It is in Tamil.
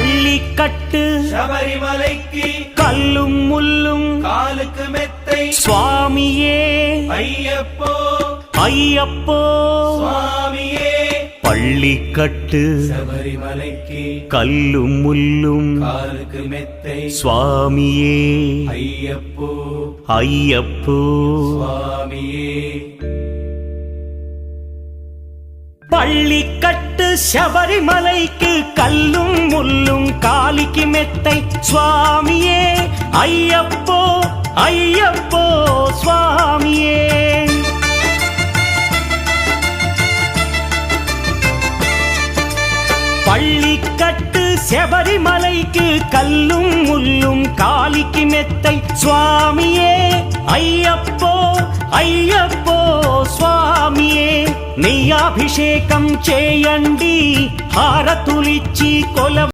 பள்ளிக்கட்டு சபரிமலைக்கு கல்லும் முள்ளும் காலுக்கு மெத்தை சுவாமியே ஐயப்போ ஐயப்போ சுவாமியே பள்ளிக்கட்டு சபரிமலைக்கு கல்லும் முள்ளும் காலுக்கு மெத்தை சுவாமியே ஐயப்போ ஐயப்போ சுவாமியே பள்ளிக்கட்டு சபரிமலைக்கு கல்லும் முள்ளும் காலிக்கு மெத்தை சுவாமியே ஐயப்போ ஐயப்போ சுவாமியே பள்ளிக்கட்டு சபரிமலைக்கு கல்லும் முள்ளும் காலிக்கு மெத்தை சுவாமியே ஐயப்போ ஐயப்போ స్వామియే నెయ్యాభిషేకం చేయండి హారతులిచ్చి కొల